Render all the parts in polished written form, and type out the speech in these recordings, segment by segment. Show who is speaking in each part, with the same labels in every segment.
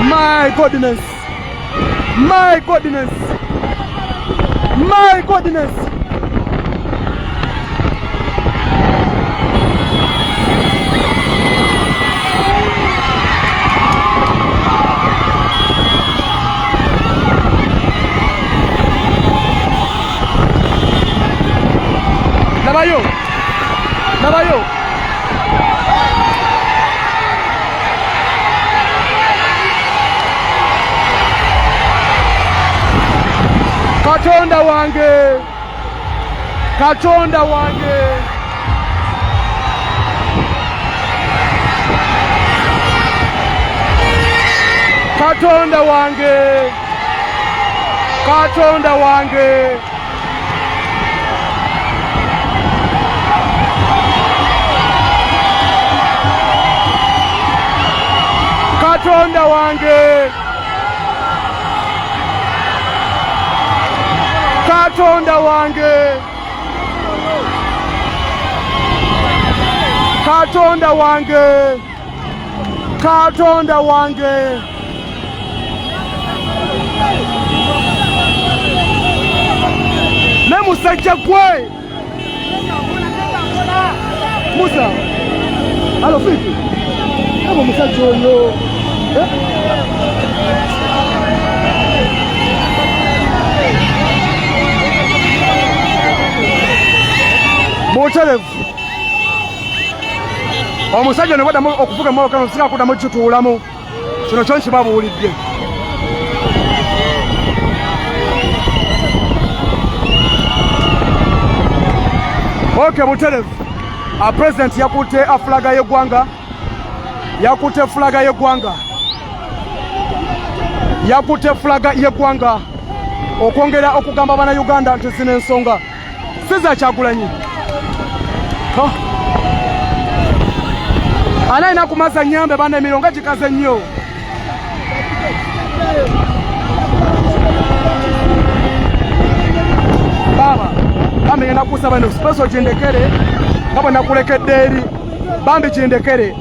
Speaker 1: My goodness. My goodness. My goodness. Nabayo. Nabayo. Katonda wange. Katonda wange. Katonda wange. Katonda wange. Katonda wange. Katonda wange. Katonda wange. Katonda wange. Ne musajja gwe. Musa. Alo vipi? Kama musajja oyo. Mochelevu omusajja nebadamu okuvuga emmotoka nosika kuddamu kituulamu kino kyo nkibabuulidde. Okay, Buterevu President yakutte flaga y'eggwanga, yakutte flaga y'eggwanga, yakutte flaga y'eggwanga okwongera okugamba Bannayuganda nti zino ensonga si za Kyagulanyi. Ana ina kumaza nyambe bana emirongo gikaze nnyo. Baba bambi ngenda kusaba no special kindekere kaba nakulekedde eri bambi kindekere.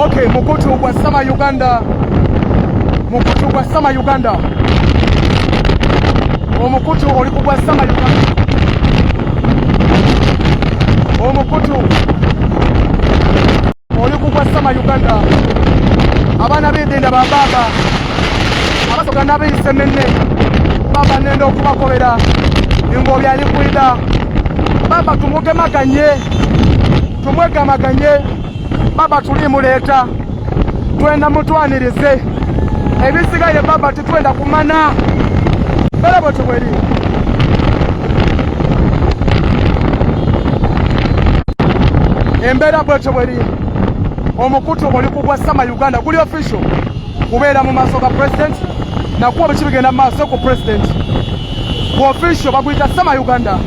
Speaker 1: Okay, mukutu gwa Sama Uganda. Mukutu gwa Sama Uganda. Omukutu oli ku gwa Sama Uganda. Omukutu oli ku gwa Sama Uganda. Abaana b'endenda ba baba abasoka n'abayise nenne baba nenda okubakobera engobyi ali kwida baba tumugemaganye tumwegamaganye baba tulimuleeta twenda mutwanirize ebisigaye baba titwenda kumana bala bwe tubweri. Embeera bwe tubweri omukutu oli kugwa Sama Uganda guli official kubeera mu maaso ga president nakuwa bwe kibigenda mu maaso ku president ku official baguyita Sama Uganda.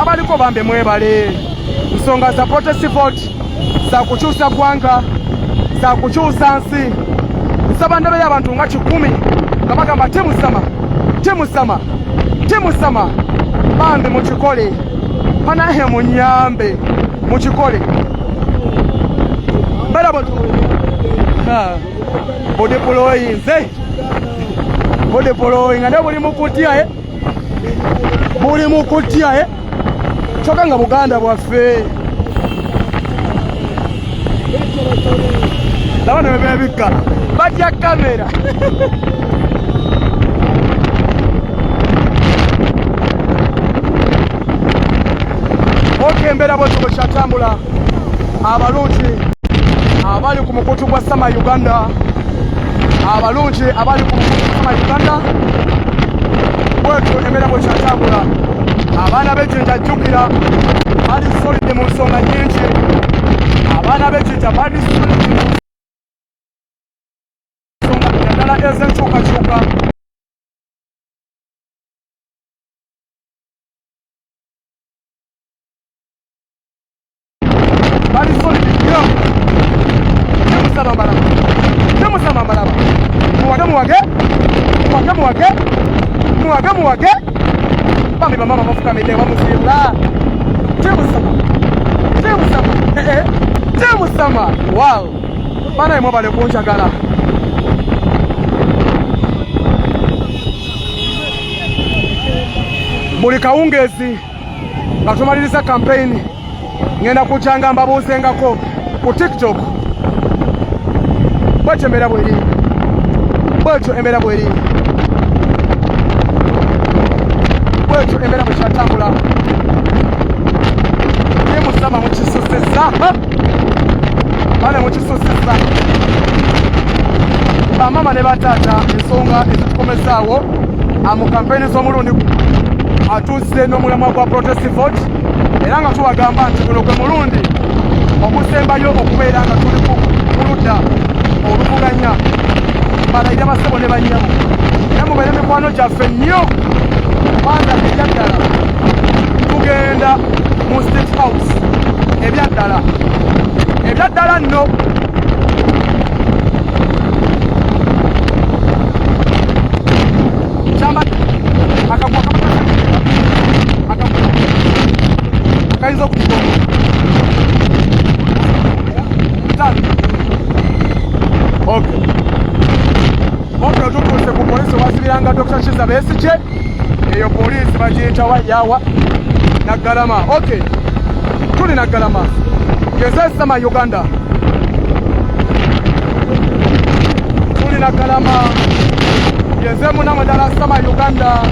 Speaker 1: Abaliko bambe mwebale nsonga za protest vote za kukyusa ggwanga za kukyusa nsi nsaba ndebe y'abantu nga 10 nga bagamba temusama temusama temusama bambi mukikole panahe munyambe mukikole bala batu bode poloyi nze bode poloyi nga ne buli mukutya buli mukutya choka nga Buganda bwaffe labana bebebika bajja kamera okembera bwe kyatambula abalungi abali ku mukutu gwa Sama Uganda, abalungi abali ku mukutu gwa Sama Uganda bwetu emera bwe kyatambula abaana b'ejjinja jjukira bali solide mu nsonga nyingi, abaana b'ejjinja bali solide mu nsonga ddala ez'enkyukakyuka. Bali solide nnyo. Temusaba mbalaba muwage bami bamama bafukamidde bamusiibula temusama wow bana emwe bale kunjagala buli kawungezi nga tumaliriza kampeyini ngenda kujanga mbabuuzengako ku TikTok bwetyo embeera bweri bwetyo embeera bwekyatambula temusama mukisusizza bane mukisusizza bamama ne bataata ensonga ezitukomezaawo mu kampeyini z'omulundi atuuse n'omulamwa gwa protest vote era nga tubagamba nti guno gwe mulundi ogusembayo okubeera nga tuli ku ludda oluvuganya balayira basebo ne bannyabo era mubeere mikwano gyaffe nnyo kwanza ebyaddala tugenda mu State House ebyaddala nno akayinza okutukoa otutuuse ku polisi wasibiranga Dr. Kizza Besigye eyo polisi bagiyita yawa Naggalama tuli Naggalama geze Sama Uganda tuli Naggalama geze munamadala Sama Uganda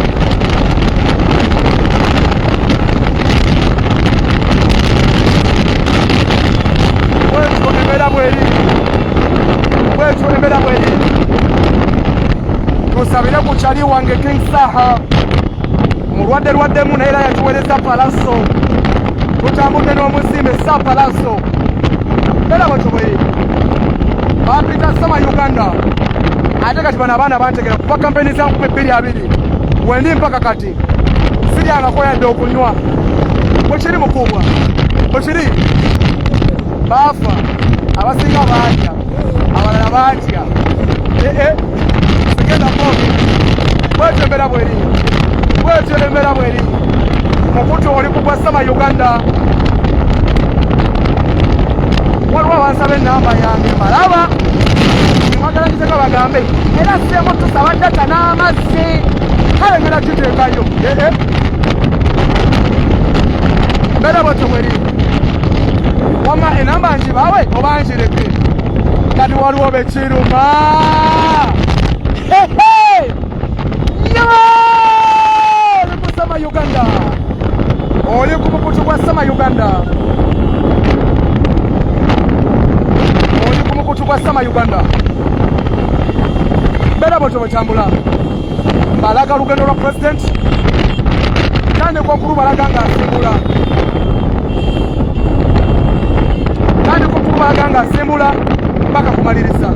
Speaker 1: bwetyo embeera bweri tusabire ku kyali wange King Saha mulwaddeemu naye era yatuweereza palaso tutambudde n'omuzimbe sa palaso era bwetyo bweri bampita Sama Uganda ate kati bano abaana bantegera kuva kampeyini za 2020 wendi mpaka kati siryangako yadde okunywa bwekiri mukubwa bwekiri baafa abasinga baatya abalala baatya sigenda komi bwetyo embeera bweri mukutu oli kugwa Sama Uganda waliwo abansaba enamba yange malaba mwagala kiteka bagambe era seemu tusaba data n'amazzi kale ngenda kiteekayo mbeera bwetyo bweri wama enamba njibawe oba njireke kati waliwo bekiruma oli ku Sama Uganda oli ku mukutu gwa Sama Uganda mbeera bwetyo bwetambula mbalaga lugendo lwa president tandika okulu balaga nga asimbula mpaka kumaliriza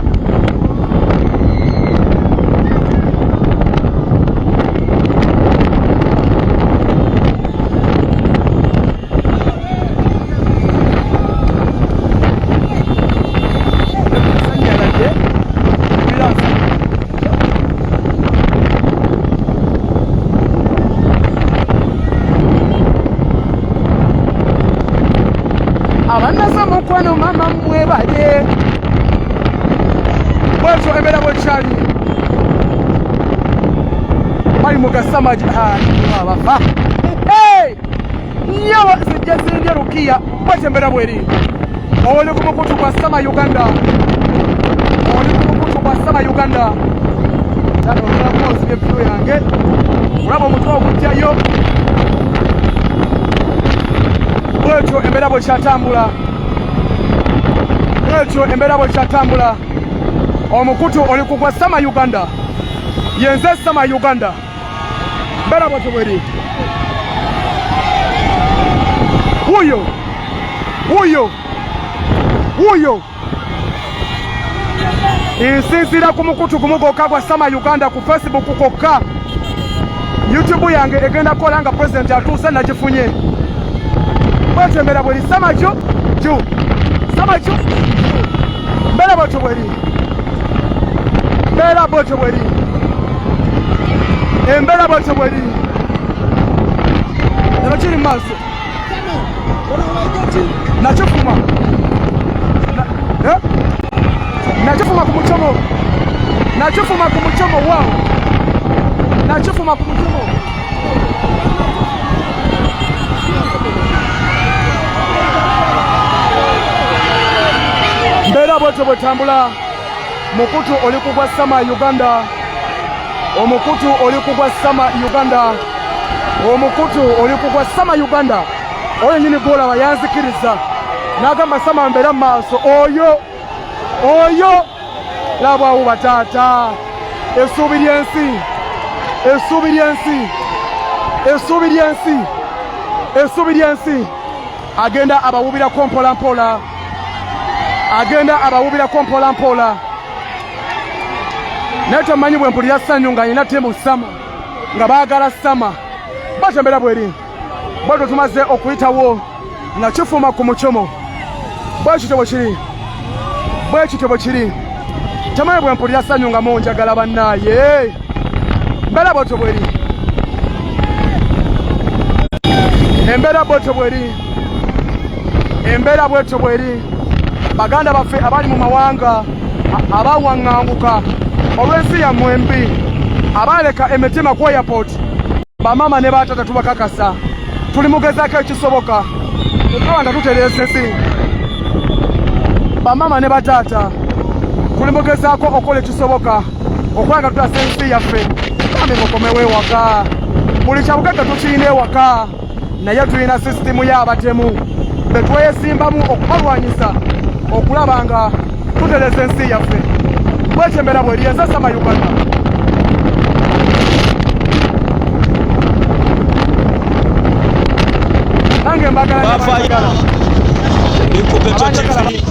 Speaker 1: abanasa mukwano mama mwebale bwetyo embeera bwekyali bali mugasama abafa nyo zijja zindya Rukiya bwetyo embeera bweri oli ku mukutu gwa Sama Uganda olaboozi byepiro yange olaba omutwe ogujjayo bwetyo embeera bwekyatambula omukutu oli kugwa Sama Uganda yenze Sama Uganda mbeera bwetyo bweri wuyo nsinzira ku mukutu gumu gwokka gwa Sama Uganda ku Facebook kwokka YouTube yange egenda kukola nga president atuuse nagifunye bwetyo embeera bweri Sama mbeera bwetyo bweri Embeera bwetyo bweri. Embeera bwetyo bweri. Lero kiri maaso. Nakifuma. Nakifuma ku mucomo. Nakifuma ku mucomo wao. Nakifuma ku mucomo. Mbeera bwetyo bwetambula. Mukutu oli kugwa sama Uganda. Omukutu oli kugwa sama Uganda. Omukutu oli kugwa sama Uganda. Oyo nyini golaba yanzikiriza. Nagamba sama mbeera maaso. Oyo labwawo bataata. Essuubi ly'ensi. Essuubi ly'ensi. Essuubi ly'ensi. Essuubi ly'ensi. Agenda abawubirako mpola mpola. Agenda abawubirako mpola mpola. Naye tomanyi bwe mpulira ssanyu nga nyina temu sama nga baagala sama bwetyo mbeera bweri. Bwetyo tumaze okuyitawo nga kifuma ku mucomo. Bwekityo bwe kiri. Bwekityo bwe kiri. Tamanyi bwe mpulira ssanyu nga munjagala bannaaye. Mbeera bwetyo bweri. Embeera bwetyo bweri. Embeera bwetyo bweri. Baganda baffe abali mu mawanga abawaŋŋanguka olw'ensi yammwe embi, abaaleka emitima ku airport, bamama ne baatata tubakakasa tuli mugezaako ekisoboka okuba nga tutereeza ensi. Bamama ne bataata tuli mugezaako okukola ekisoboka okuba nga tutasa ensi yaffe. Bambi mukomewo ewaka. Buli kyabugagga tukirina ewaka, naye tulina sisitimu y'abatemu be tweyesimbamu okubalwanyisa okulaba nga tutereeza ensi yaffe. Bwetyo embeera bweri. Enze sama Uganda. Nange mbagala
Speaker 2: Nikupeto TV.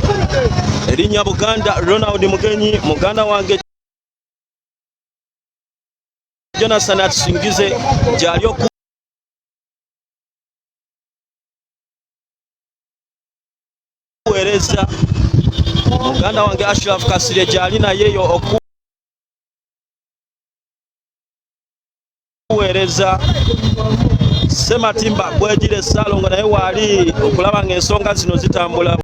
Speaker 2: Erinnya Buganda Ronald Mugenyi, muganda wange Jonathan atusingize gyali okuweereza. Muganda wange Ashraf Kasirye gyali nayeyo okuweereza. Sematimba Gwegire Salongo naye waali okulaba ng'ensonga zino zitambula.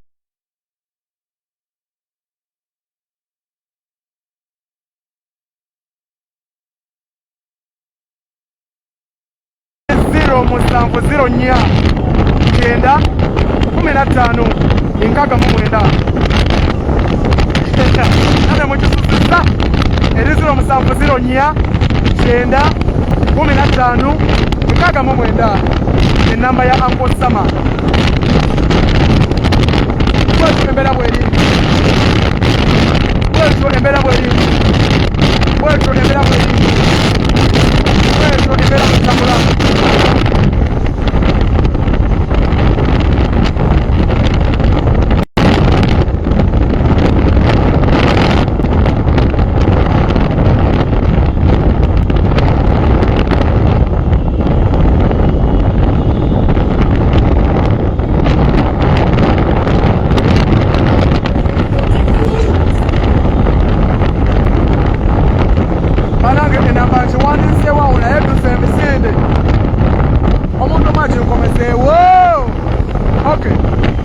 Speaker 1: musanvu 0 9 15 69 nane mukisusiza eri 0 musanvu 0 9 15 69 enamba ya Uncle Sama. Bwetyo embeera bweri. Bwetyo embeera bweri. Bwetyo embeera bweri. Bwetyo embeera mutambula.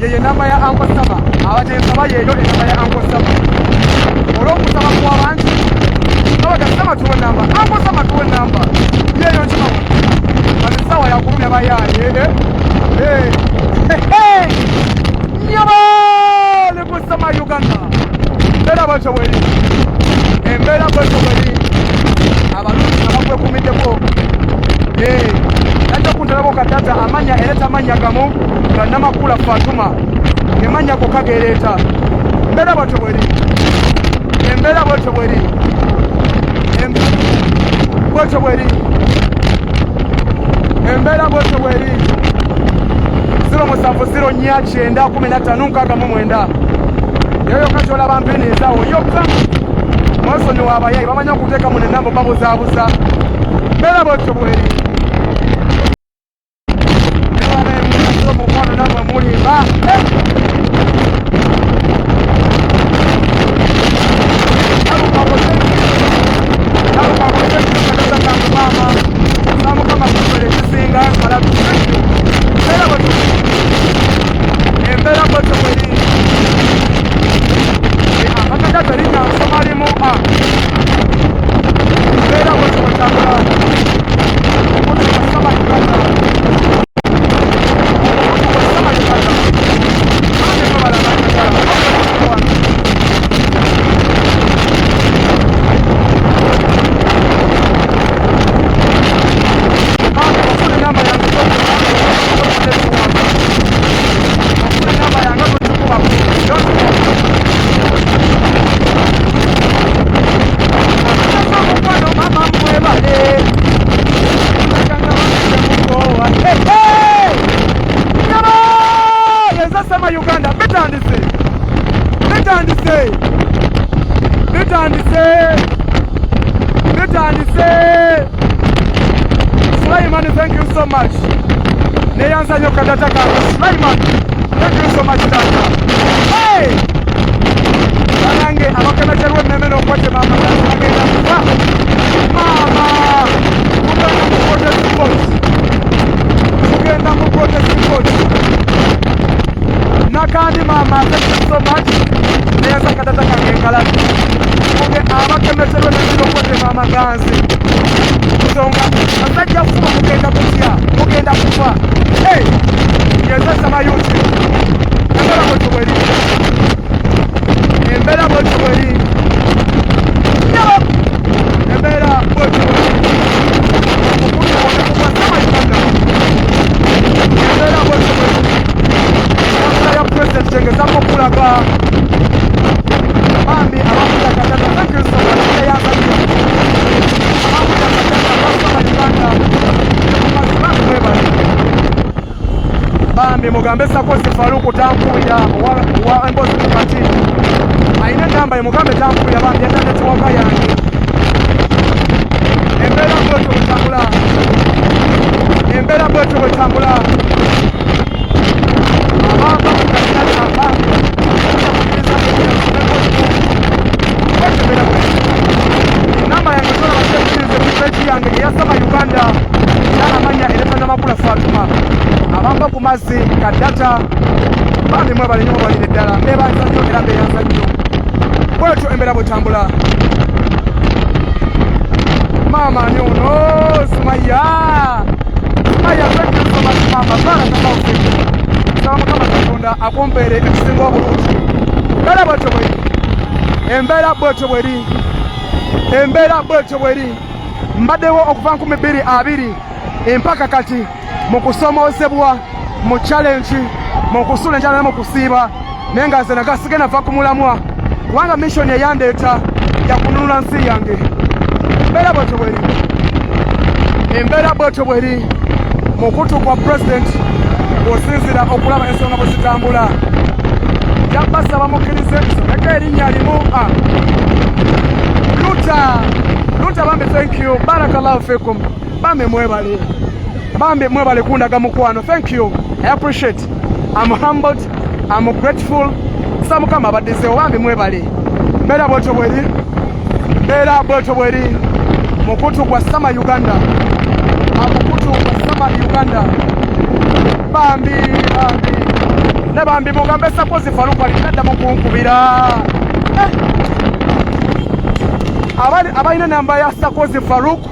Speaker 1: Yeye namba ya Uncle Sama. Abateesaba yeyo enamba ya Uncle Sama. Olw'okusaba kw'abantu abagasaba tuwe namba. Uncle Sama tuwe namba. Yeyo nkima bano essaawa yakulumya bayaaye. Nyabaale ku Sama Uganda. Embeera bwetyo bweri. Embeera bwetyo bweri. Abalungi abakwekuumiddeko. Najja kuntalabo kadata amanya ereta amanya gamu nga Namakula Fatuma emanya ko kagereeta. Embeera bwetyo bweri. Embeera bwetyo bweri. Bwetyo bweri. Embeera bwetyo bweri. 0 musanvu 0 9 15 69 yoyo kati olaba mpeneezaawo yokka mwesonyi w'abayayi bamanya okuteeka mu nenambo babuzaabuza. Embeera bwetyo bweri. Mukwano namwe mulimba Tanzania Kadataka Sulaiman. Thank you so much, Tata. Hey! Anange abakemeterwe mmemeno kwate mama agenda kufa. Mama! Tugenda mu protest report. Nakandi mama, thank you so much. Neza Kadataka ngenkalati. Muge abakemeterwe mmemeno kwate mama ganzi. Kusonga asajja kufa mugenda kutya, mugenda kufa. Hey! Yezesa mayuti. Embera bwetyo bweri. Embera bwetyo bweri. Yaba! Embera bwetyo bweri. Okukuta wanakuwa sama Uganda. Embera bwetyo bweri. Kasa ya President Chengezamo kulaga. Bambi abakuta Katata. Thank you so much. Abakuta Katata sama Uganda. Kumasimazi mwebali. Bambi mugambe Sakosi Faruku Tampuya wa Mbozi Mukati. Aina namba mugambe Tampuya bambi yatande tuwaka yange. Embera bwetu butambula. Embera bwetu butambula. Abamba mukatata abambi. Namba yange tona basekirize kupeji yange yasama Uganda. Yana manya eletanda makula Fatuma. Abamba ku mazzi Kadata bambi mwebali nnyo balire ddala mbeebanza nnyo era mbeeyanza nnyo bwetyo embera bwetambula. Mama ani ono Sumaya thank you so much mama barakallahu saba Mukama Katonda akumpeere ekisinga obulungi. Embera bwetyo bweri, embera bwetyo bweri, embera bwetyo bweri. Mbaddewo okuva 2020 empaka kati mu kusomozebwa mu challenge mu kusula njala mu kusiiba naye nga nze nagasige nava ku mulamwa kubanga mission eyandeeta yakununula nsi yange. Embera bwetyo bweri, embera bwetyo bweri. Mukutu kwa president osinzira okulaba ensonga bwe zitambula. Jabasaba mukkirize nsomeko erinnya limu Luta bambi thank you barakallahu fikum bambi mwebale. Bambi mwebale kundaga mukwano. Thank you. I appreciate. I'm humbled. I'm grateful. Samukama abaddezeewo bambi mwebale. Mbeera bwetyo bweri. Mbeera bwetyo bweri. Mukutu gwa Sama Uganda. Mukutu gwa Sama Uganda. Bambi. Ne bambi mugambe Sakosi Faruku alinadda mu kunkubira. Abalina namba ya Sakosi Faruku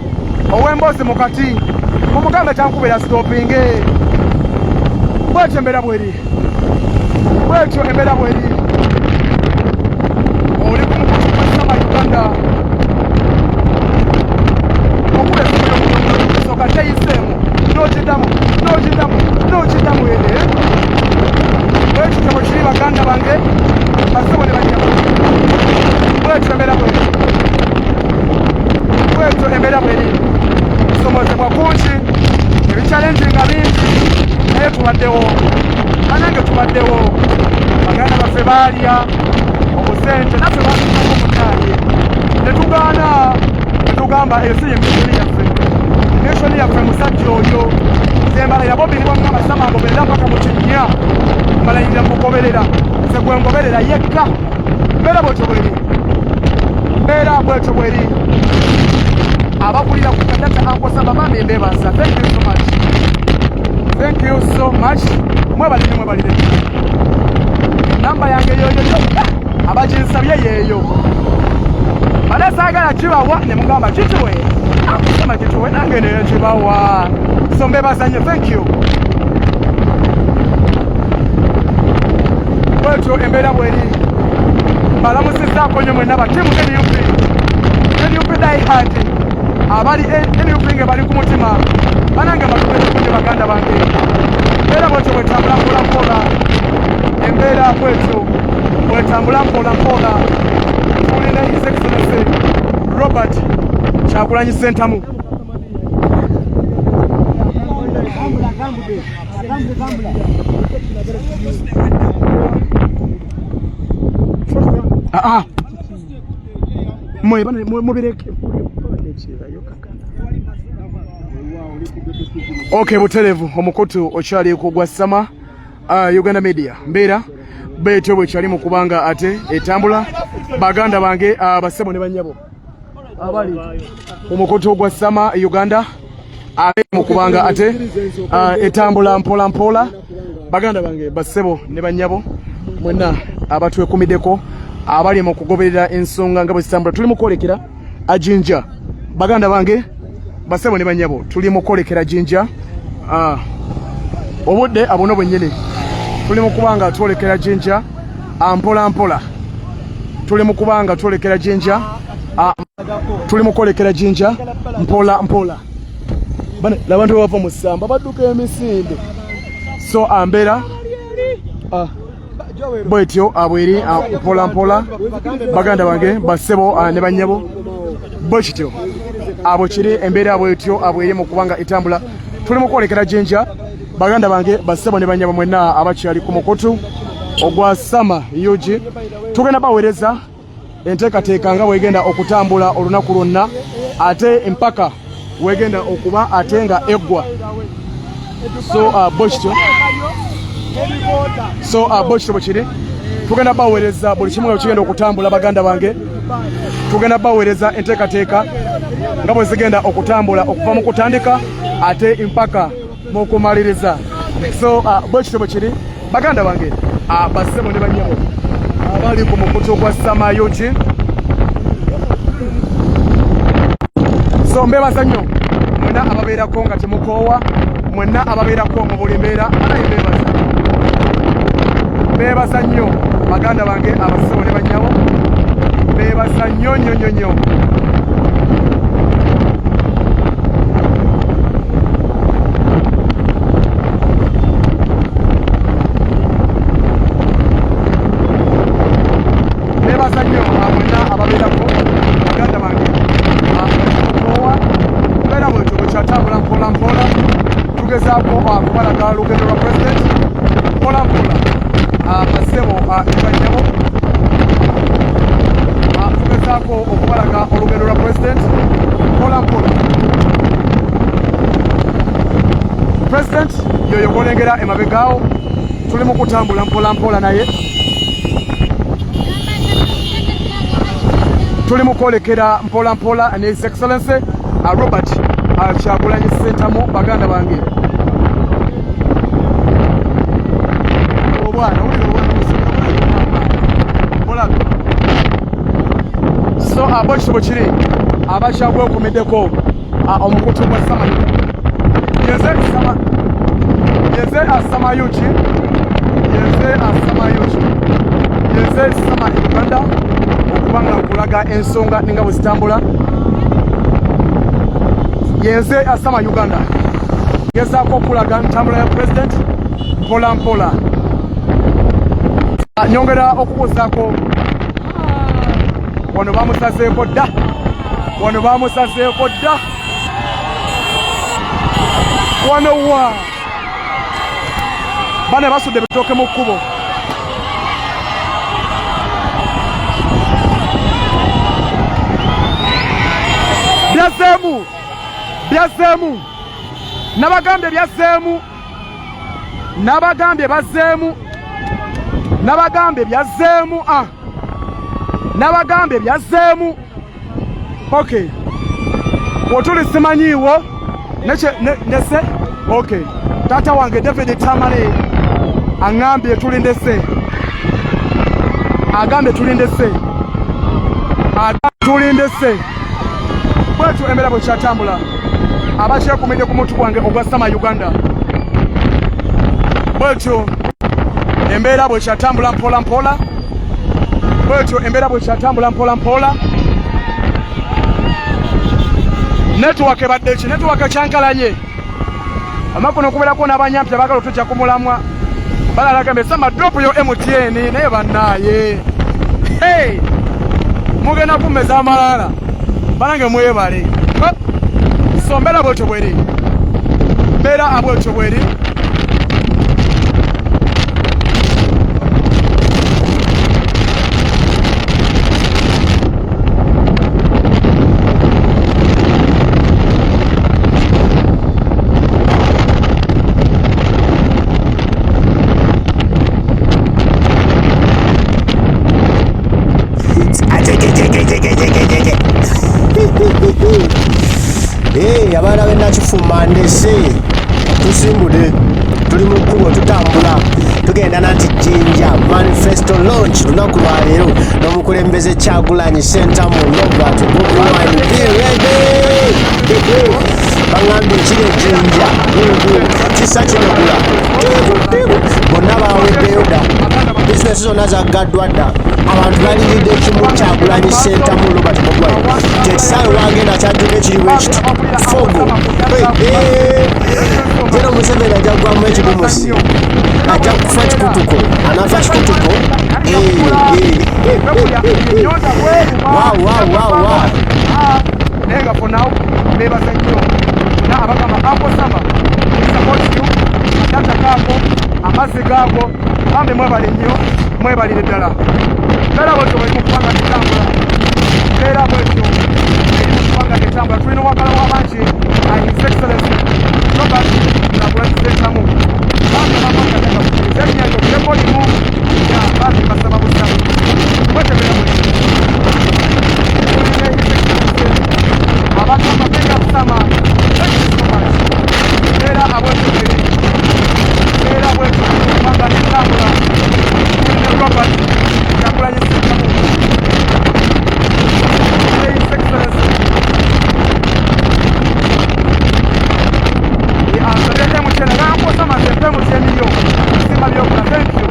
Speaker 1: ow'Embozi Mukati. Mumugambe tankubira stopinge. Bwetyo embera bweri. Bwetyo embera bweri. Oli ku mukutu gwa Sama Uganda. Okule soka teyiseemu. N'okiddamu ere. Bwetyo kyabo kiri baganda bange. Basebo ne bajjamu. Bwetyo embera bweri. Bwetyo embera bweri. Kusomozebwa kungi. Ebichallenge nga bingi. Naye tubaddewo. Banange tubaddewo. Baganda baffe baalya obusente naffe baatuako mutaayi. Netugaana netugamba ensi y'emmisoni yaffe. Nensoni yaffe musajja oyo. Zembalayira bobirirwa nga Masama agoberera mpaka mu kinnya. Mbalayirira mugoberera. Nze gwe ngoberera yekka. Mbeera bwetyo bweri. Mbeera bwetyo bweri. Abakulira ku Kadata ankosaba bambi mbeebaza. Thank you so much. Thank you so much. Mwebalire. Namba yange yoyo abaginsabye yeeyo. Banasaagala kibawa ne mugamba kituwe. Akusema kituwe nange neyo kibawa. So mbeebaza nnyo. Thank you. Bwetyo embeera bweri. Mbalamusizzaako nnyo mwenna battiimu NUP die hard. Abali NUP nge bali ku mutima. Banange batukuze baganda bange. Embeera bwetyo bwetambula mpola. Embeera bwetyo bwetambula mpola. Tulina His Excellency Robert Kyagulanyi Ssentamu. Mubireke. Okay, butelevu omukutu okyali kugwa sama Uganda Media mbeera beetyo bwe kyali mu kubanga ate etambula baganda bange basebo ne banyabo abali omukutu ogwa sama Uganda abe mu kubanga ate etambula mpola mpola baganda bange basebo ne banyabo mwenna abatwekumiddeko abali mu kugoberera ensonga nga bwe zitambula tuli mu kwolekera ajinja baganda bange basebo ne banyabo tuli mu kwolekera jinja obudde abono bwennyini tuli mu kubanga twolekera jinja mpola mpola tuli mu kubanga twolekera jinja tuli mu kwolekera jinja mpola mpola bane labantu bava mu ssamba badduka emisinde so ambera bwetyo abweri mpola mpola baganda bange basebo ne banyabo bwekityo abo kiri embeera bwetyo abweri mu kubanga etambula tuli mu kwolekera jinja baganda bange basebo ne banyabo mwenna abakyali ku mukutu ogwa sama yuji tugenda baweereza enteekateeka nga bwegenda okutambula olunaku lwonna ate mpaka wegenda okuba ate nga eggwa so bwekityo bwekiri tugenda baweereza buli kimu nga kigenda okutambula baganda bange tugenda baweereza enteekateeka nga bwe zigenda okutambula okuva mu kutandika ate mpaka mu kumaliriza so bwekityo bwekiri baganda bange basebo ne banyabo abali ku mukutu gwa sama yuji so mbebaza nnyo mwenna ababeerako nga temukoowa mwenna ababeerako mu buli mbeera anaye mbebaza nnyo baganda bange abasebo ne banyabo mbebaza nnyo nnyo nnyo nnyo kubalaga olugendo lwa president mpola mpola basebo ne banyabo tugezaako okubalaga olugendo lwa president mpola mpola president yoyo golengera emabegaawo tuli mu kutambula mpola mpola naye tuli mu kwolekera mpola mpola ne his excellency Robert Kyagulanyi Ssentamu baganda bange so bwekityo bwekiri abakyagwekumiddeko omukutu gwa sama yeze asama yuki yeze sama Uganda okubanga nkulaga ensonga ninga bwe zitambula yeze asama Uganda gezaako okulaga ntambula ya president mpola mpola nyongera okubuuzaako wano bamusazeeko dda wano wa bane basudde bitooke mu kkubo byazeemu nabagambye byazeemu nabagambye byazeemu okay wotuli simanyiiwo nese okay tata wange David Tamale agambye tulindese bwetyo embeera bwe kyatambula abakyekuumidde ku mutu gwange ogwa sama Uganda bwetyo embeera bwe kyatambula mpola mpola network ebadde ki network kyankalanye amakono okubeerako n'abanyampi abagala otujja ku mulamwa balalagambe sama drop yo MTN naye bannaaye mugenda kummeza amalala balange mwebale so mbeera bwetyo bweri
Speaker 3: abaana b'e Nakifuma ndese tusimbudde tuli mu kkubo tutambula tugenda nanti Jinja manifesto launch lunaku lwa leero n'omukulembeze Kyagulanyi Ssentamu Robert Bobi Wine be ready bangambye ekiri Jinja kisa kinogula bonna baweddeyo dda bizinesi zonna zaggaddwa dda abantu balindiridde ekimu Kyagulanyi Ssentamu Robert Bobi Wine tekisaawe wagenda kyajjudde ekiriwo ekiti fogo Jeno Museveni ajja kugwamu ekidumusi ajja kufa kikutuko anafa kikutuko
Speaker 1: nenga for now bebaza nnyo na abagamba ako sama support you atata kako amazzi gaako bambe mwebale nnyo mwebalire ddala ddala bwetyo bali mu kubanga tetambula era bwetyo eri mu kubanga tetambula tulina owagala w'abangi His Excellency Robert Kyagulanyi Ssentamu bambe bamaganaga kuzirenyanyo kurekodimu ya bambe basaba busaba mwetebera mwe abantu amapenya kusama era abwetebere era bwetyo kubanga tetambula tulina Robert Kyagulanyi Ssentamu His Excellency asabye mukyena gankwosama tempe mukyeniyo sima byokula tenkyo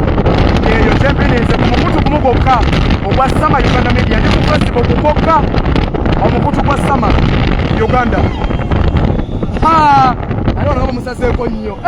Speaker 1: eyo tempinenze ku mukutu gumu gwokka ogwa Sama Uganda Media ne ku Facebook gwokka omukutu gwa Sama Uganda naye olaba musazeeko nnyo